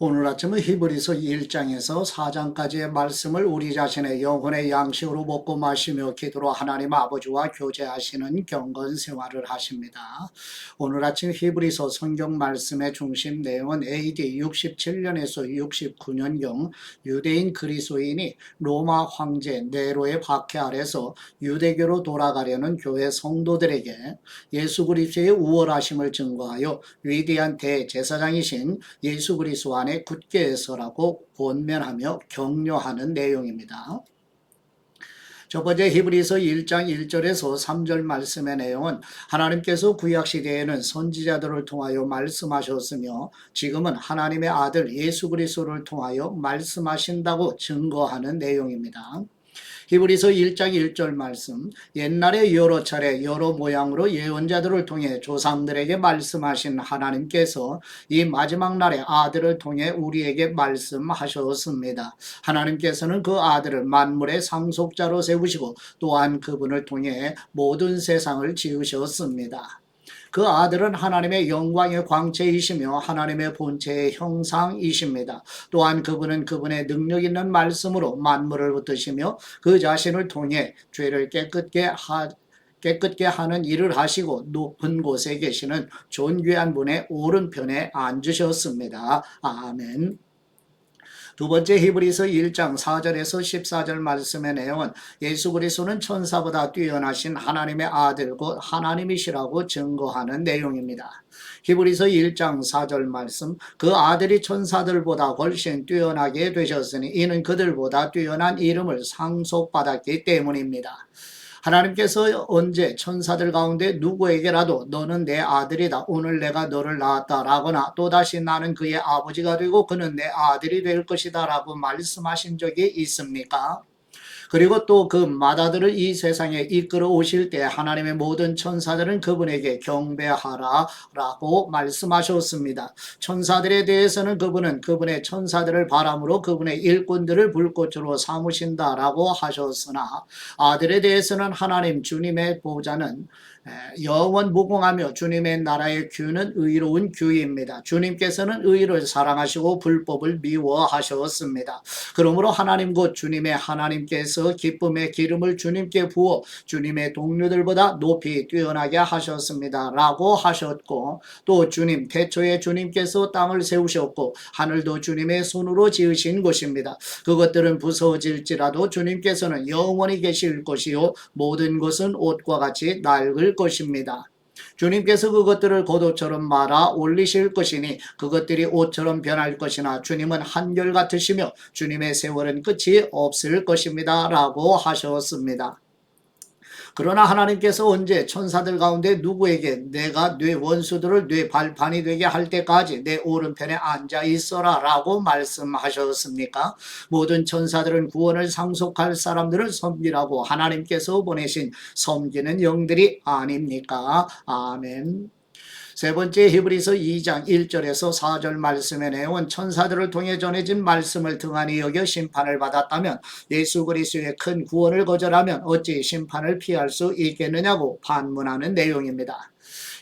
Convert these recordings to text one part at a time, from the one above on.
오늘 아침은 히브리서 1장에서 4장까지의 말씀을 우리 자신의 영혼의 양식으로 먹고 마시며 기도로 하나님 아버지와 교제하시는 경건 생활을 하십니다. 오늘 아침 히브리서 성경 말씀의 중심 내용은 AD 67년에서 69년경 유대인 그리스도인이 로마 황제 네로의 박해 아래서 유대교로 돌아가려는 교회 성도들에게 예수 그리스도의 우월하심을 증거하여 위대한 대제사장이신 예수 그리스도 안에 굳게 서라고 권면하며 격려하는 내용입니다. 첫 번째 히브리서 1장 1절에서 3절 말씀의 내용은 하나님께서 구약시대에는 선지자들을 통하여 말씀하셨으며 지금은 하나님의 아들 예수 그리스도를 통하여 말씀하신다고 증거하는 내용입니다. 히브리서 1장 1절 말씀, 옛날에 여러 차례 여러 모양으로 예언자들을 통해 조상들에게 말씀하신 하나님께서 이 마지막 날에 아들을 통해 우리에게 말씀하셨습니다. 하나님께서는 그 아들을 만물의 상속자로 세우시고 또한 그분을 통해 모든 세상을 지으셨습니다. 그 아들은 하나님의 영광의 광채이시며 하나님의 본체의 형상이십니다. 또한 그분은 그분의 능력 있는 말씀으로 만물을 붙드시며 그 자신을 통해 죄를 깨끗게 하는 일을 하시고 높은 곳에 계시는 존귀한 분의 오른편에 앉으셨습니다. 아멘. 두 번째 히브리서 1장 4절에서 14절 말씀의 내용은 예수 그리스도는 천사보다 뛰어나신 하나님의 아들 곧 하나님이시라고 증거하는 내용입니다. 히브리서 1장 4절 말씀, 그 아들이 천사들보다 훨씬 뛰어나게 되셨으니 이는 그들보다 뛰어난 이름을 상속받았기 때문입니다. 하나님께서 언제 천사들 가운데 누구에게라도 너는 내 아들이다, 오늘 내가 너를 낳았다 라거나 또다시 나는 그의 아버지가 되고 그는 내 아들이 될 것이다 라고 말씀하신 적이 있습니까? 그리고 또 그 마다들을 이 세상에 이끌어 오실 때 하나님의 모든 천사들은 그분에게 경배하라 라고 말씀하셨습니다. 천사들에 대해서는 그분은 그분의 천사들을 바람으로 그분의 일꾼들을 불꽃으로 삼으신다 라고 하셨으나 아들에 대해서는 하나님 주님의 보좌는 영원 무궁하며 주님의 나라의 규는 의로운 규입니다. 주님께서는 의를 사랑하시고 불법을 미워하셨습니다. 그러므로 하나님 곧 주님의 하나님께서 기쁨의 기름을 주님께 부어 주님의 동료들보다 높이 뛰어나게 하셨습니다 라고 하셨고, 또 주님 태초에 주님께서 땅을 세우셨고 하늘도 주님의 손으로 지으신 것입니다. 그것들은 부서질지라도 주님께서는 영원히 계실 것이요 모든 것은 옷과 같이 낡을 것입니다. 주님께서 그것들을 고도처럼 말아 올리실 것이니 그것들이 옷처럼 변할 것이나 주님은 한결같으시며 주님의 세월은 끝이 없을 것입니다 라고 하셨습니다. 그러나 하나님께서 언제 천사들 가운데 누구에게 내가 네 원수들을 네 발판이 되게 할 때까지 내 오른편에 앉아 있어라 라고 말씀하셨습니까? 모든 천사들은 구원을 상속할 사람들을 섬기라고 하나님께서 보내신 섬기는 영들이 아닙니까? 아멘. 세 번째 히브리서 2장 1절에서 4절 말씀의 내용은 천사들을 통해 전해진 말씀을 등한히 여겨 심판을 받았다면 예수 그리스도의 큰 구원을 거절하면 어찌 심판을 피할 수 있겠느냐고 반문하는 내용입니다.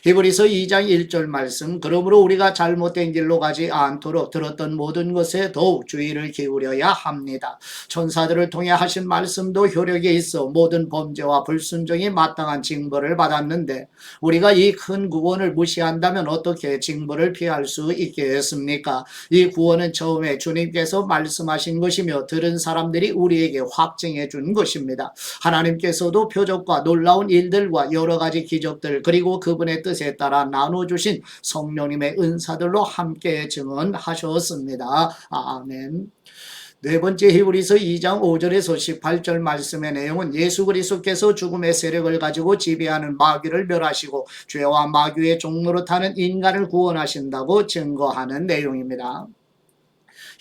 히브리서 2장 1절 말씀, 그러므로 우리가 잘못된 길로 가지 않도록 들었던 모든 것에 더욱 주의를 기울여야 합니다. 천사들을 통해 하신 말씀도 효력이 있어 모든 범죄와 불순종이 마땅한 징벌을 받았는데 우리가 이 큰 구원을 무시한다면 어떻게 징벌을 피할 수 있겠습니까? 이 구원은 처음에 주님께서 말씀하신 것이며 들은 사람들이 우리에게 확증해 준 것입니다. 하나님께서도 표적과 놀라운 일들과 여러 가지 기적들 그리고 그분의 뜻에 따라 나눠주신 성령님의 은사들로 함께 증언하셨습니다. 아멘. 네 번째 히브리서 2장 5절에서 18절 말씀의 내용은 예수 그리스도께서 죽음의 세력을 가지고 지배하는 마귀를 멸하시고 죄와 마귀의 종노릇하는 인간을 구원하신다고 증거하는 내용입니다.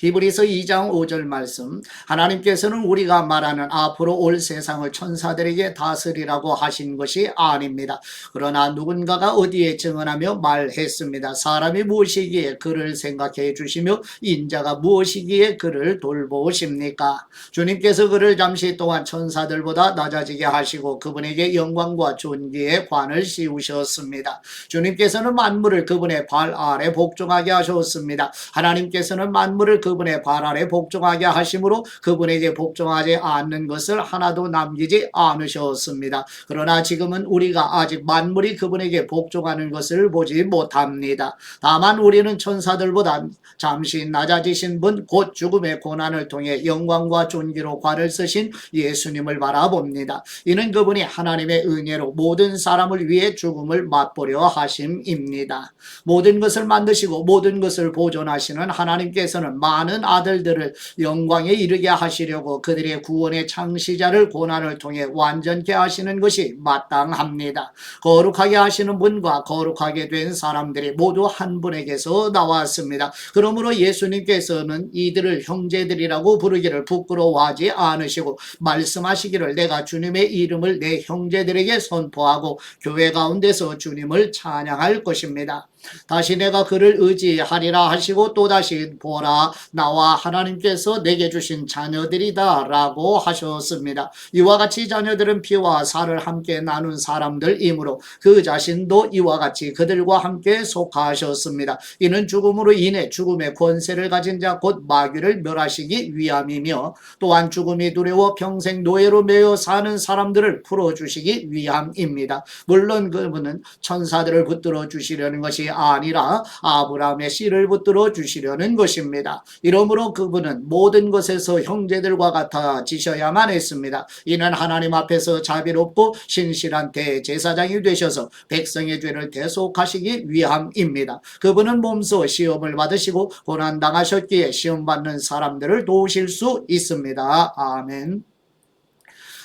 히브리서 2장 5절 말씀, 하나님께서는 우리가 말하는 앞으로 올 세상을 천사들에게 다스리라고 하신 것이 아닙니다. 그러나 누군가가 어디에 증언하며 말했습니다. 사람이 무엇이기에 그를 생각해 주시며 인자가 무엇이기에 그를 돌보십니까? 주님께서 그를 잠시 동안 천사들보다 낮아지게 하시고 그분에게 영광과 존귀의 관을 씌우셨습니다. 주님께서는 만물을 그분의 발 아래 복종하게 하셨습니다. 하나님께서는 만물을 그분의 발 아래 복종하게 하심으로 그분에게 복종하지 않는 것을 하나도 남기지 않으셨습니다. 그러나 지금은 우리가 아직 만물이 그분에게 복종하는 것을 보지 못합니다. 다만 우리는 천사들보다 잠시 낮아지신 분 곧 죽음의 고난을 통해 영광과 존귀로 관을 쓰신 예수님을 바라봅니다. 이는 그분이 하나님의 은혜로 모든 사람을 위해 죽음을 맛보려 하심입니다. 모든 것을 만드시고 모든 것을 보존하시는 하나님께서는 많은 아들들을 영광에 이르게 하시려고 그들의 구원의 창시자를 고난을 통해 완전케 하시는 것이 마땅합니다. 거룩하게 하시는 분과 거룩하게 된 사람들이 모두 한 분에게서 나왔습니다. 그러므로 예수님께서는 이들을 형제들이라고 부르기를 부끄러워하지 않으시고 말씀하시기를 내가 주님의 이름을 내 형제들에게 선포하고 교회 가운데서 주님을 찬양할 것입니다. 다시 내가 그를 의지하리라 하시고 또다시 보라 나와 하나님께서 내게 주신 자녀들이다 라고 하셨습니다. 이와 같이 자녀들은 피와 살을 함께 나눈 사람들이므로 그 자신도 이와 같이 그들과 함께 속하셨습니다. 이는 죽음으로 인해 죽음의 권세를 가진 자 곧 마귀를 멸하시기 위함이며 또한 죽음이 두려워 평생 노예로 매여 사는 사람들을 풀어주시기 위함입니다. 물론 그분은 천사들을 붙들어 주시려는 것이 아니라 아브라함의 씨를 붙들어 주시려는 것입니다. 이러므로 그분은 모든 것에서 형제들과 같아지셔야만 했습니다. 이는 하나님 앞에서 자비롭고 신실한 대제사장이 되셔서 백성의 죄를 대속하시기 위함입니다. 그분은 몸소 시험을 받으시고 고난당하셨기에 시험받는 사람들을 도우실 수 있습니다. 아멘.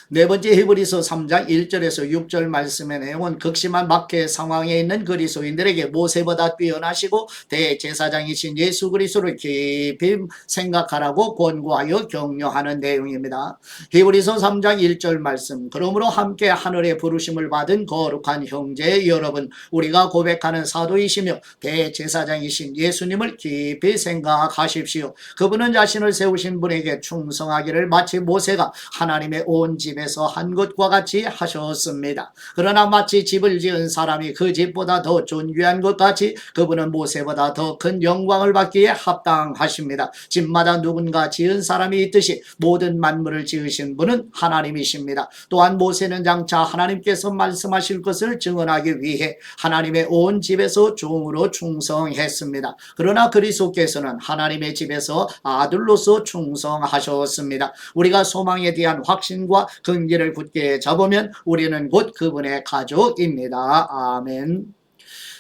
네 번째 히브리서 3장 1절에서 6절 말씀의 내용은 극심한 박해 상황에 있는 그리스도인들에게 모세보다 뛰어나시고 대제사장이신 예수 그리스도를 깊이 생각하라고 권고하여 격려하는 내용입니다. 히브리서 3장 1절 말씀, 그러므로 함께 하늘의 부르심을 받은 거룩한 형제 여러분, 우리가 고백하는 사도이시며 대제사장이신 예수님을 깊이 생각하십시오. 그분은 자신을 세우신 분에게 충성하기를 마치 모세가 하나님의 온 집에서 한 것과 같이 하셨습니다. 그러나 마치 집을 지은 사람이 그 집보다 더 존귀한 것 같이 그분은 모세보다 더 큰 영광을 받기에 합당하십니다. 집마다 누군가 지은 사람이 있듯이 모든 만물을 지으신 분은 하나님이십니다. 또한 모세는 장차 하나님께서 말씀하실 것을 증언하기 위해 하나님의 온 집에서 종으로 충성했습니다. 그러나 그리스도께서는 하나님의 집에서 아들로서 충성하셨습니다. 우리가 소망에 대한 확신과 근기를 굳게 잡으면 우리는 곧 그분의 가족입니다. 아멘.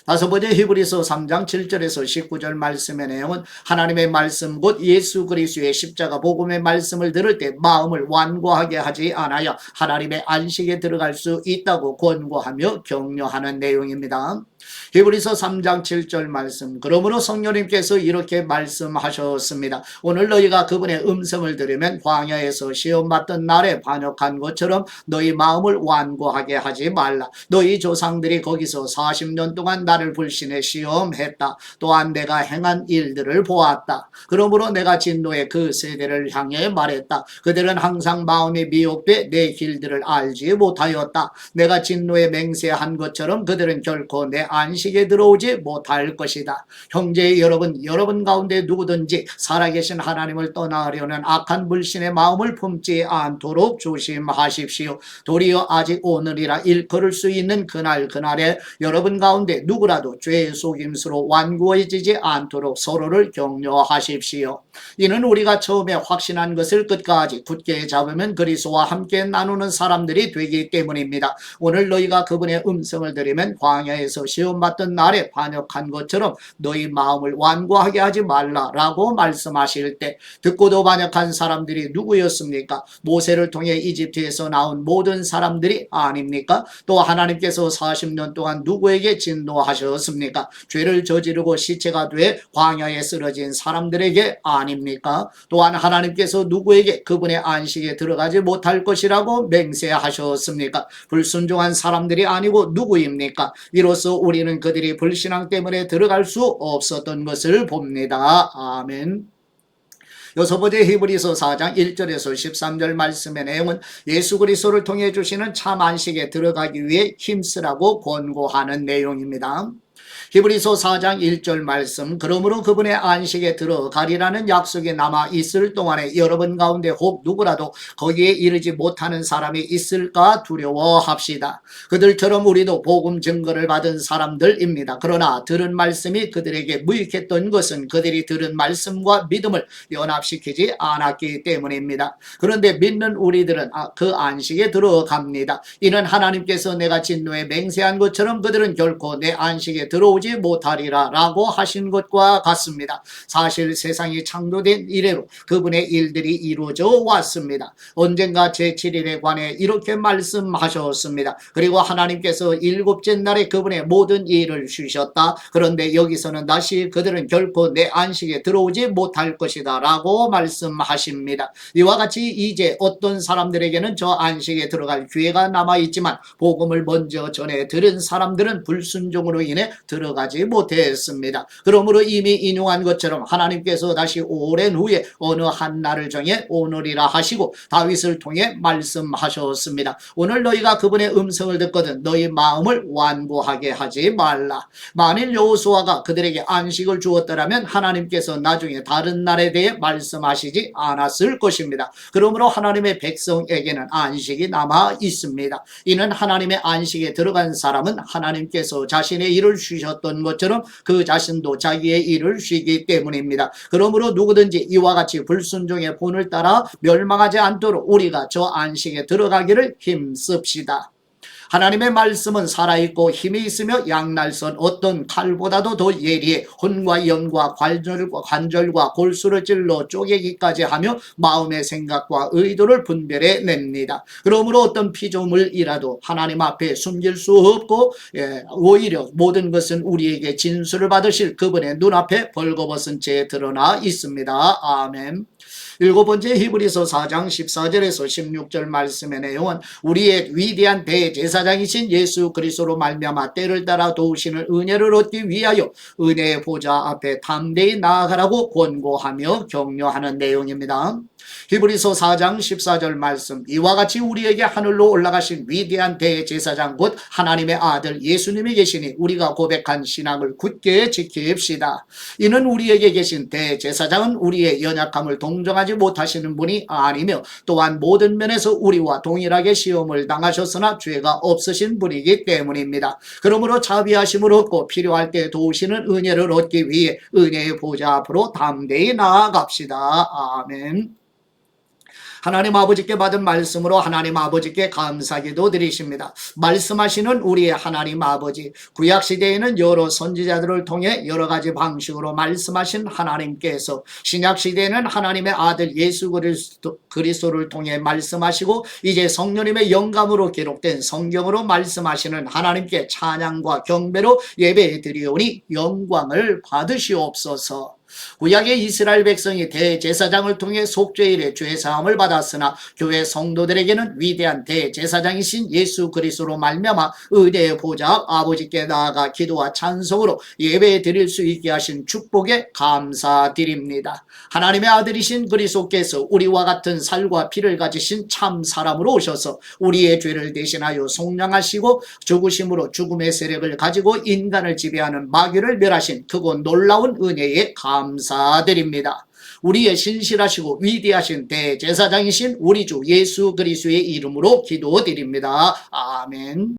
다섯 번째 히브리서 3장 7절에서 19절 말씀의 내용은 하나님의 말씀 곧 예수 그리스도의 십자가 복음의 말씀을 들을 때 마음을 완고하게 하지 않아야 하나님의 안식에 들어갈 수 있다고 권고하며 격려하는 내용입니다. 히브리서 3장 7절 말씀, 그러므로 성령님께서 이렇게 말씀하셨습니다. 오늘 너희가 그분의 음성을 들으면 광야에서 시험받던 날에 반역한 것처럼 너희 마음을 완고하게 하지 말라. 너희 조상들이 거기서 40년 동안 나를 불신에 시험했다. 또한 내가 행한 일들을 보았다. 그러므로 내가 진노의 그 세대를 향해 말했다. 그들은 항상 마음이 미혹돼 내 길들을 알지 못하였다. 내가 진노에 맹세한 것처럼 그들은 결코 내 안식에 들어오지 못할 것이다. 형제 여러분, 여러분 가운데 누구든지 살아계신 하나님을 떠나려는 악한 불신의 마음을 품지 않도록 조심하십시오. 도리어 아직 오늘이라 일컬을 수 있는 그날에 여러분 가운데 누구라도 죄의 속임수로 완고해지지 않도록 서로를 격려하십시오. 이는 우리가 처음에 확신한 것을 끝까지 굳게 잡으면 그리스도와 함께 나누는 사람들이 되기 때문입니다. 오늘 너희가 그분의 음성을 들으면 광야에서 시험 받던 날에 반역한 것처럼 너희 마음을 완고하게 하지 말라라고 말씀하실 때 듣고도 반역한 사람들이 누구였습니까? 모세를 통해 이집트에서 나온 모든 사람들이 아닙니까? 또 하나님께서 40년 동안 누구에게 진노하셨습니까? 죄를 저지르고 시체가 돼 광야에 쓰러진 사람들에게 아닙니까? 또한 하나님께서 누구에게 그분의 안식에 들어가지 못할 것이라고 맹세하셨습니까? 불순종한 사람들이 아니고 누구입니까? 이로써 우리는 그들이 불신앙 때문에 들어갈 수 없었던 것을 봅니다. 아멘. 여섯 번째 히브리서 4장 1절에서 13절 말씀의 내용은 예수 그리스도를 통해 주시는 참 안식에 들어가기 위해 힘쓰라고 권고하는 내용입니다. 히브리서 4장 1절 말씀, 그러므로 그분의 안식에 들어가리라는 약속이 남아 있을 동안에 여러분 가운데 혹 누구라도 거기에 이르지 못하는 사람이 있을까 두려워합시다. 그들처럼 우리도 복음 증거를 받은 사람들입니다. 그러나 들은 말씀이 그들에게 무익했던 것은 그들이 들은 말씀과 믿음을 연합시키지 않았기 때문입니다. 그런데 믿는 우리들은 그 안식에 들어갑니다. 이는 하나님께서 내가 진노에 맹세한 것처럼 그들은 결코 내 안식에 들어오지 못하리라 라고 하신 것과 같습니다. 사실 세상이 창조된 이래로 그분의 일들이 이루어져 왔습니다. 언젠가 제7일에 관해 이렇게 말씀하셨습니다. 그리고 하나님께서 일곱째 날에 그분의 모든 일을 쉬셨다. 그런데 여기서는 다시 그들은 결코 내 안식에 들어오지 못할 것이다 라고 말씀하십니다. 이와 같이 이제 어떤 사람들에게는 저 안식에 들어갈 기회가 남아있지만 복음을 먼저 전해 들은 사람들은 불순종으로 인해 들어가지 못했습니다. 그러므로 이미 인용한 것처럼 하나님께서 다시 오랜 후에 어느 한 날을 정해 오늘이라 하시고 다윗을 통해 말씀하셨습니다. 오늘 너희가 그분의 음성을 듣거든 너희 마음을 완고하게 하지 말라. 만일 여호수아가 그들에게 안식을 주었더라면 하나님께서 나중에 다른 날에 대해 말씀하시지 않았을 것입니다. 그러므로 하나님의 백성에게는 안식이 남아 있습니다. 이는 하나님의 안식에 들어간 사람은 하나님께서 자신의 일을 쉬셨던 것처럼 그 자신도 자기의 일을 쉬기 때문입니다. 그러므로 누구든지 이와 같이 불순종의 본을 따라 멸망하지 않도록 우리가 저 안식에 들어가기를 힘씁시다. 하나님의 말씀은 살아있고 힘이 있으며 양날선 어떤 칼보다도 더 예리해 혼과 영과 관절과 골수를 찔러 쪼개기까지 하며 마음의 생각과 의도를 분별해 냅니다. 그러므로 어떤 피조물이라도 하나님 앞에 숨길 수 없고 오히려 모든 것은 우리에게 진술을 받으실 그분의 눈앞에 벌거벗은 채 드러나 있습니다. 아멘. 일곱 번째 히브리서 4장 14절에서 16절 말씀의 내용은 우리의 위대한 대제사장이신 예수 그리스도로 말미암아 때를 따라 도우시는 은혜를 얻기 위하여 은혜의 보좌 앞에 담대히 나아가라고 권고하며 격려하는 내용입니다. 히브리서 4장 14절 말씀, 이와 같이 우리에게 하늘로 올라가신 위대한 대제사장 곧 하나님의 아들 예수님이 계시니 우리가 고백한 신앙을 굳게 지킵시다. 이는 우리에게 계신 대제사장은 우리의 연약함을 동정하지 못하시는 분이 아니며 또한 모든 면에서 우리와 동일하게 시험을 당하셨으나 죄가 없으신 분이기 때문입니다. 그러므로 자비하심을 얻고 필요할 때 도우시는 은혜를 얻기 위해 은혜의 보좌 앞으로 담대히 나아갑시다. 아멘. 하나님 아버지께 받은 말씀으로 하나님 아버지께 감사기도 드리십니다. 말씀하시는 우리의 하나님 아버지, 구약시대에는 여러 선지자들을 통해 여러 가지 방식으로 말씀하신 하나님께서 신약시대에는 하나님의 아들 예수 그리스도를 통해 말씀하시고 이제 성령님의 영감으로 기록된 성경으로 말씀하시는 하나님께 찬양과 경배로 예배 드리오니 영광을 받으시옵소서. 구약의 이스라엘 백성이 대제사장을 통해 속죄일의 죄사함을 받았으나 교회 성도들에게는 위대한 대제사장이신 예수 그리스도로 말미암아 은혜의 보좌 아버지께 나아가 기도와 찬송으로 예배 드릴 수 있게 하신 축복에 감사드립니다. 하나님의 아들이신 그리스도께서 우리와 같은 살과 피를 가지신 참 사람으로 오셔서 우리의 죄를 대신하여 속량하시고 죽으심으로 죽음의 세력을 가지고 인간을 지배하는 마귀를 멸하신 그곳 놀라운 은혜에 감사드립니다. 우리의 신실하시고 위대하신 대제사장이신 우리 주 예수 그리스도의 이름으로 기도드립니다. 아멘.